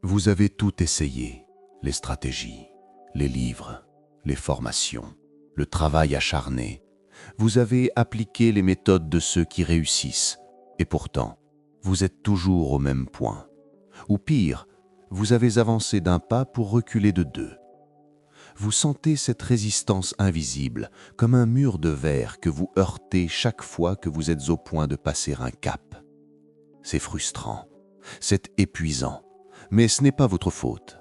Vous avez tout essayé, les stratégies, les livres, les formations, le travail acharné. Vous avez appliqué les méthodes de ceux qui réussissent, et pourtant, vous êtes toujours au même point. Ou pire, vous avez avancé d'un pas pour reculer de deux. Vous sentez cette résistance invisible, comme un mur de verre que vous heurtez chaque fois que vous êtes au point de passer un cap. C'est frustrant, c'est épuisant, mais ce n'est pas votre faute.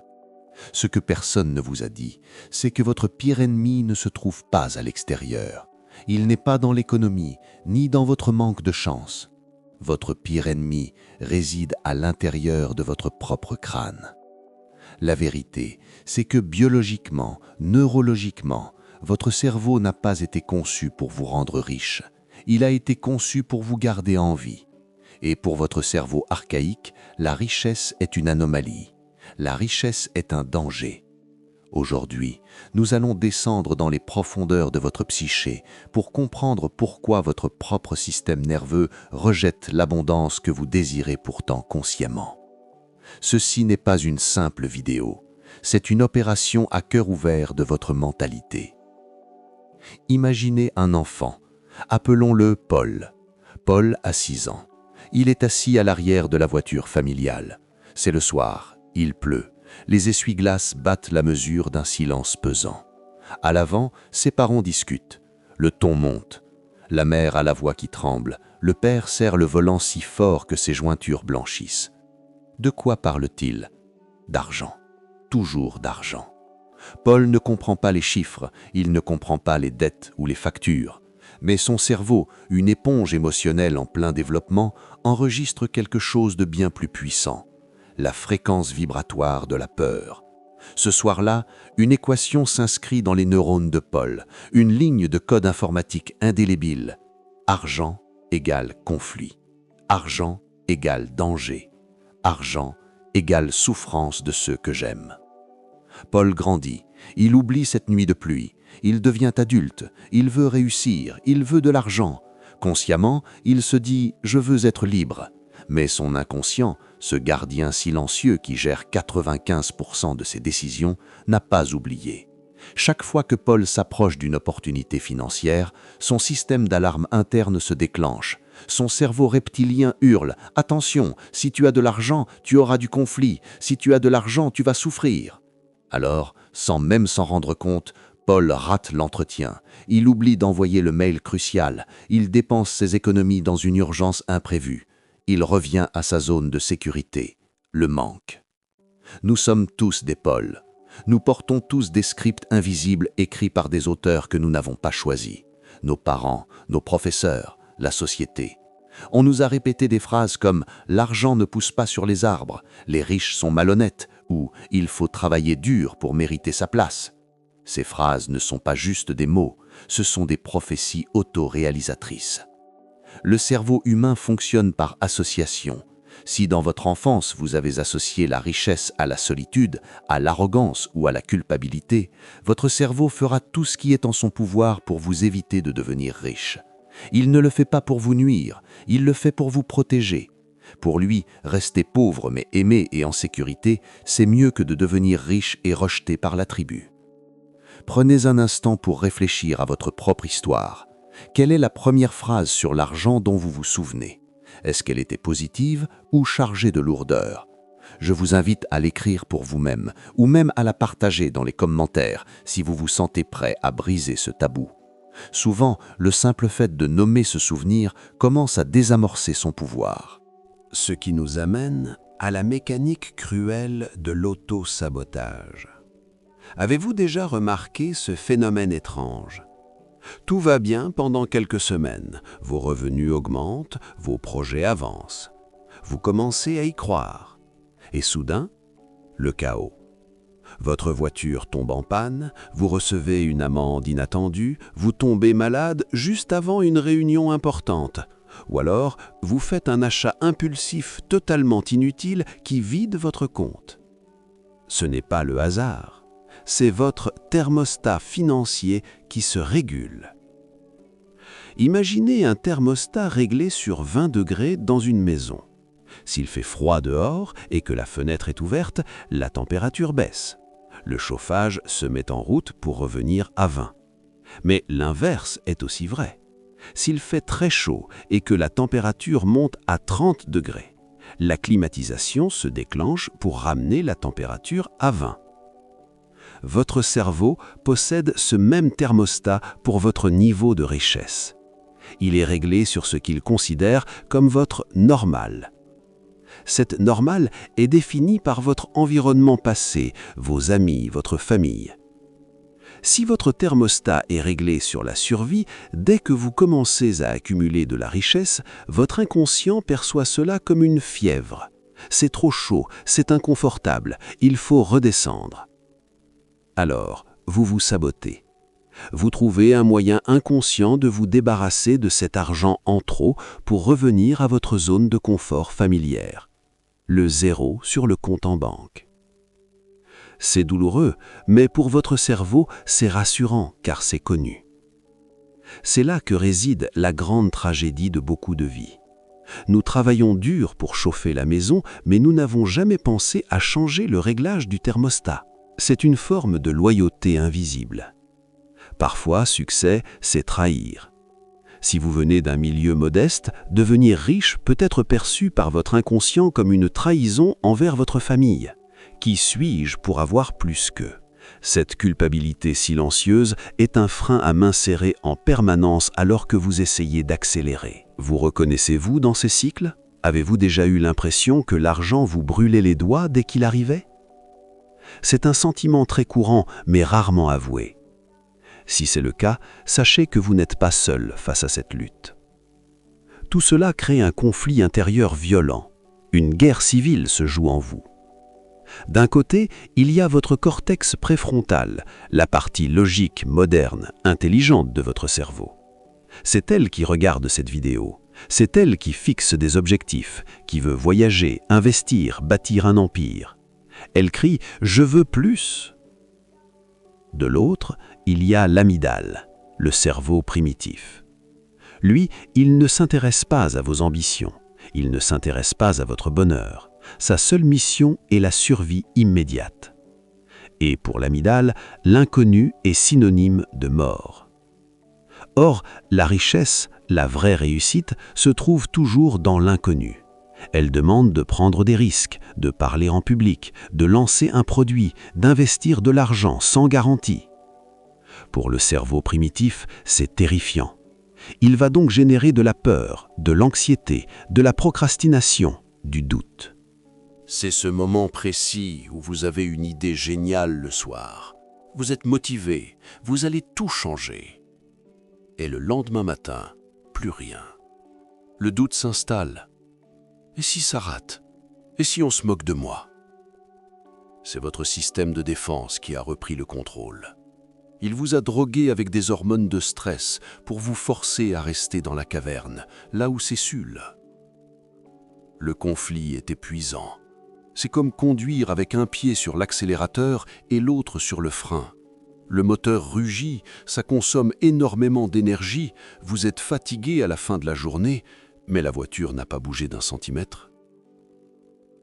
Ce que personne ne vous a dit, c'est que votre pire ennemi ne se trouve pas à l'extérieur. Il n'est pas dans l'économie, ni dans votre manque de chance. Votre pire ennemi réside à l'intérieur de votre propre crâne. La vérité, c'est que biologiquement, neurologiquement, votre cerveau n'a pas été conçu pour vous rendre riche. Il a été conçu pour vous garder en vie. Et pour votre cerveau archaïque, la richesse est une anomalie. La richesse est un danger. Aujourd'hui, nous allons descendre dans les profondeurs de votre psyché pour comprendre pourquoi votre propre système nerveux rejette l'abondance que vous désirez pourtant consciemment. Ceci n'est pas une simple vidéo, c'est une opération à cœur ouvert de votre mentalité. Imaginez un enfant, appelons-le Paul. Paul a 6 ans. Il est assis à l'arrière de la voiture familiale. C'est le soir, il pleut. Les essuie-glaces battent la mesure d'un silence pesant. À l'avant, ses parents discutent. Le ton monte. La mère a la voix qui tremble. Le père serre le volant si fort que ses jointures blanchissent. De quoi parle-t-il? D'argent. Toujours d'argent. Paul ne comprend pas les chiffres, il ne comprend pas les dettes ou les factures. Mais son cerveau, une éponge émotionnelle en plein développement, enregistre quelque chose de bien plus puissant. La fréquence vibratoire de la peur. Ce soir-là, une équation s'inscrit dans les neurones de Paul, une ligne de code informatique indélébile. Argent égale conflit. Argent égale danger. Argent égale souffrance de ceux que j'aime. Paul grandit, il oublie cette nuit de pluie, il devient adulte, il veut réussir, il veut de l'argent. Consciemment, il se dit « je veux être libre ». Mais son inconscient, ce gardien silencieux qui gère 95% de ses décisions, n'a pas oublié. Chaque fois que Paul s'approche d'une opportunité financière, son système d'alarme interne se déclenche. Son cerveau reptilien hurle « Attention, si tu as de l'argent, tu auras du conflit. Si tu as de l'argent, tu vas souffrir. » Alors, sans même s'en rendre compte, Paul rate l'entretien. Il oublie d'envoyer le mail crucial. Il dépense ses économies dans une urgence imprévue. Il revient à sa zone de sécurité, le manque. Nous sommes tous des Pauls. Nous portons tous des scripts invisibles écrits par des auteurs que nous n'avons pas choisis. Nos parents, nos professeurs, la société. On nous a répété des phrases comme « l'argent ne pousse pas sur les arbres »,« les riches sont malhonnêtes » ou « il faut travailler dur pour mériter sa place ». Ces phrases ne sont pas juste des mots, ce sont des prophéties autoréalisatrices. Le cerveau humain fonctionne par association. Si dans votre enfance vous avez associé la richesse à la solitude, à l'arrogance ou à la culpabilité, votre cerveau fera tout ce qui est en son pouvoir pour vous éviter de devenir riche. Il ne le fait pas pour vous nuire, il le fait pour vous protéger. Pour lui, rester pauvre mais aimé et en sécurité, c'est mieux que de devenir riche et rejeté par la tribu. Prenez un instant pour réfléchir à votre propre histoire. Quelle est la première phrase sur l'argent dont vous vous souvenez? Est-ce qu'elle était positive ou chargée de lourdeur? Je vous invite à l'écrire pour vous-même ou même à la partager dans les commentaires si vous vous sentez prêt à briser ce tabou. Souvent, le simple fait de nommer ce souvenir commence à désamorcer son pouvoir. Ce qui nous amène à la mécanique cruelle de l'auto-sabotage. Avez-vous déjà remarqué ce phénomène étrange? Tout va bien pendant quelques semaines, vos revenus augmentent, vos projets avancent. Vous commencez à y croire. Et soudain, le chaos. Votre voiture tombe en panne, vous recevez une amende inattendue, vous tombez malade juste avant une réunion importante. Ou alors, vous faites un achat impulsif totalement inutile qui vide votre compte. Ce n'est pas le hasard. C'est votre thermostat financier qui se régule. Imaginez un thermostat réglé sur 20 degrés dans une maison. S'il fait froid dehors et que la fenêtre est ouverte, la température baisse. Le chauffage se met en route pour revenir à 20. Mais l'inverse est aussi vrai. S'il fait très chaud et que la température monte à 30 degrés, la climatisation se déclenche pour ramener la température à 20. Votre cerveau possède ce même thermostat pour votre niveau de richesse. Il est réglé sur ce qu'il considère comme votre normal. Cette normale est définie par votre environnement passé, vos amis, votre famille. Si votre thermostat est réglé sur la survie, dès que vous commencez à accumuler de la richesse, votre inconscient perçoit cela comme une fièvre. C'est trop chaud, c'est inconfortable, il faut redescendre. Alors, vous vous sabotez. Vous trouvez un moyen inconscient de vous débarrasser de cet argent en trop pour revenir à votre zone de confort familière. Le zéro sur le compte en banque. C'est douloureux, mais pour votre cerveau, c'est rassurant car c'est connu. C'est là que réside la grande tragédie de beaucoup de vies. Nous travaillons dur pour chauffer la maison, mais nous n'avons jamais pensé à changer le réglage du thermostat. C'est une forme de loyauté invisible. Parfois, succès, c'est trahir. Si vous venez d'un milieu modeste, devenir riche peut être perçu par votre inconscient comme une trahison envers votre famille. Qui suis-je pour avoir plus qu'eux ? Cette culpabilité silencieuse est un frein à main serrée en permanence alors que vous essayez d'accélérer. Vous reconnaissez-vous dans ces cycles ? Avez-vous déjà eu l'impression que l'argent vous brûlait les doigts dès qu'il arrivait ? C'est un sentiment très courant, mais rarement avoué. Si c'est le cas, sachez que vous n'êtes pas seul face à cette lutte. Tout cela crée un conflit intérieur violent. Une guerre civile se joue en vous. D'un côté, il y a votre cortex préfrontal, la partie logique, moderne, intelligente de votre cerveau. C'est elle qui regarde cette vidéo. C'est elle qui fixe des objectifs, qui veut voyager, investir, bâtir un empire. Elle crie « Je veux plus ». De l'autre, il y a l'amygdale, le cerveau primitif. Lui, il ne s'intéresse pas à vos ambitions, il ne s'intéresse pas à votre bonheur. Sa seule mission est la survie immédiate. Et pour l'amygdale, l'inconnu est synonyme de mort. Or, la richesse, la vraie réussite, se trouve toujours dans l'inconnu. Elle demande de prendre des risques, de parler en public, de lancer un produit, d'investir de l'argent sans garantie. Pour le cerveau primitif, c'est terrifiant. Il va donc générer de la peur, de l'anxiété, de la procrastination, du doute. C'est ce moment précis où vous avez une idée géniale le soir. Vous êtes motivé, vous allez tout changer. Et le lendemain matin, plus rien. Le doute s'installe. Et si ça rate ? Et si on se moque de moi ? C'est votre système de défense qui a repris le contrôle. Il vous a drogué avec des hormones de stress pour vous forcer à rester dans la caverne, là où c'est Sul. Le conflit est épuisant. C'est comme conduire avec un pied sur l'accélérateur et l'autre sur le frein. Le moteur rugit, ça consomme énormément d'énergie, vous êtes fatigué à la fin de la journée, mais la voiture n'a pas bougé d'un centimètre.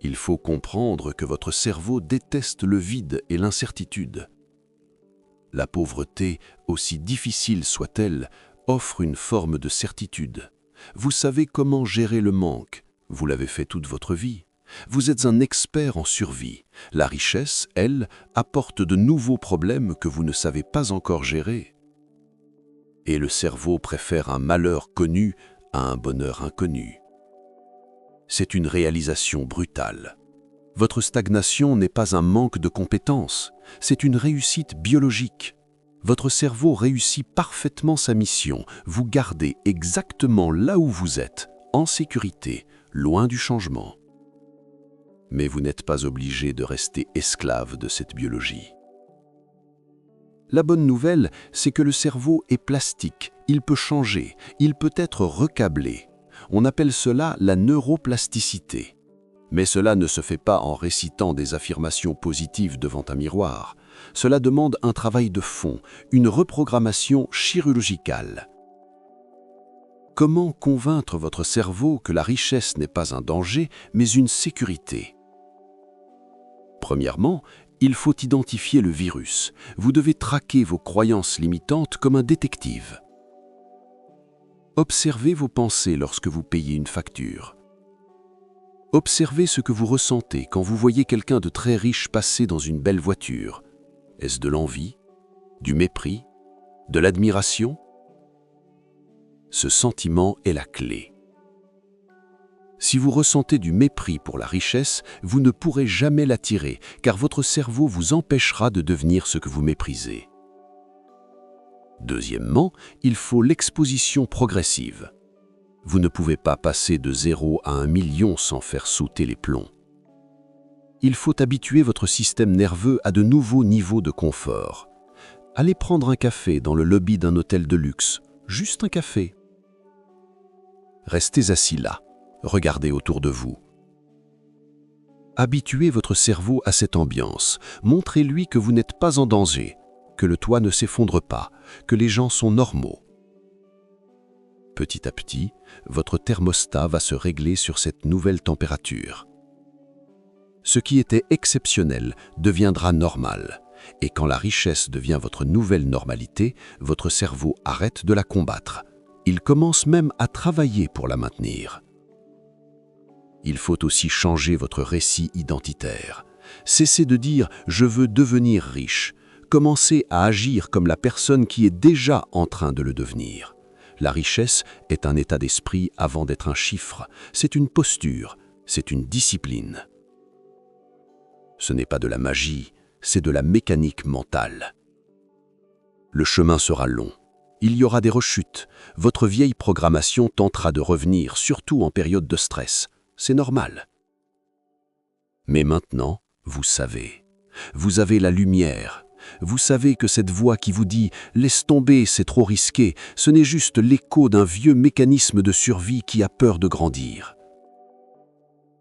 Il faut comprendre que votre cerveau déteste le vide et l'incertitude. La pauvreté, aussi difficile soit-elle, offre une forme de certitude. Vous savez comment gérer le manque, vous l'avez fait toute votre vie. Vous êtes un expert en survie. La richesse, elle, apporte de nouveaux problèmes que vous ne savez pas encore gérer. Et le cerveau préfère un malheur connu à un bonheur inconnu. C'est une réalisation brutale. Votre stagnation n'est pas un manque de compétences, c'est une réussite biologique. Votre cerveau réussit parfaitement sa mission, vous gardez exactement là où vous êtes, en sécurité, loin du changement. Mais vous n'êtes pas obligé de rester esclave de cette biologie. La bonne nouvelle, c'est que le cerveau est plastique, il peut changer, il peut être recablé. On appelle cela la neuroplasticité. Mais cela ne se fait pas en récitant des affirmations positives devant un miroir. Cela demande un travail de fond, une reprogrammation chirurgicale. Comment convaincre votre cerveau que la richesse n'est pas un danger, mais une sécurité? Premièrement, il faut identifier le virus. Vous devez traquer vos croyances limitantes comme un détective. Observez vos pensées lorsque vous payez une facture. Observez ce que vous ressentez quand vous voyez quelqu'un de très riche passer dans une belle voiture. Est-ce de l'envie, du mépris, de l'admiration? Ce sentiment est la clé. Si vous ressentez du mépris pour la richesse, vous ne pourrez jamais l'attirer, car votre cerveau vous empêchera de devenir ce que vous méprisez. Deuxièmement, il faut l'exposition progressive. Vous ne pouvez pas passer de 0 à 1 million sans faire sauter les plombs. Il faut habituer votre système nerveux à de nouveaux niveaux de confort. Allez prendre un café dans le lobby d'un hôtel de luxe, juste un café. Restez assis là, regardez autour de vous. Habituez votre cerveau à cette ambiance, montrez-lui que vous n'êtes pas en danger, que le toit ne s'effondre pas, que les gens sont normaux. Petit à petit, votre thermostat va se régler sur cette nouvelle température. Ce qui était exceptionnel deviendra normal, et quand la richesse devient votre nouvelle normalité, votre cerveau arrête de la combattre. Il commence même à travailler pour la maintenir. Il faut aussi changer votre récit identitaire. Cessez de dire « je veux devenir riche ». Commencez à agir comme la personne qui est déjà en train de le devenir. La richesse est un état d'esprit avant d'être un chiffre. C'est une posture, c'est une discipline. Ce n'est pas de la magie, c'est de la mécanique mentale. Le chemin sera long. Il y aura des rechutes. Votre vieille programmation tentera de revenir, surtout en période de stress. C'est normal. Mais maintenant, vous savez. Vous avez la lumière. Vous savez que cette voix qui vous dit « laisse tomber, c'est trop risqué », ce n'est juste l'écho d'un vieux mécanisme de survie qui a peur de grandir.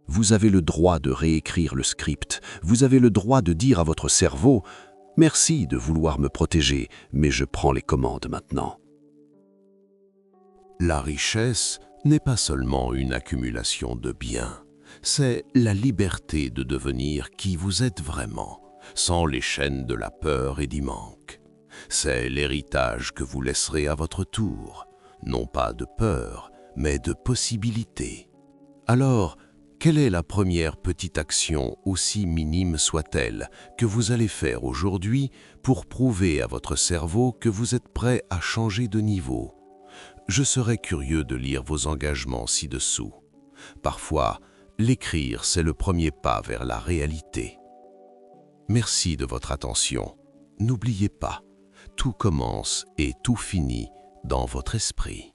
Vous avez le droit de réécrire le script. Vous avez le droit de dire à votre cerveau « merci de vouloir me protéger, mais je prends les commandes maintenant. » La richesse n'est pas seulement une accumulation de biens, c'est la liberté de devenir qui vous êtes vraiment, sans les chaînes de la peur et du manque. C'est l'héritage que vous laisserez à votre tour, non pas de peur, mais de possibilités. Alors, quelle est la première petite action, aussi minime soit-elle, que vous allez faire aujourd'hui pour prouver à votre cerveau que vous êtes prêt à changer de niveau? Je serais curieux de lire vos engagements ci-dessous. Parfois, l'écrire, c'est le premier pas vers la réalité. Merci de votre attention. N'oubliez pas, tout commence et tout finit dans votre esprit.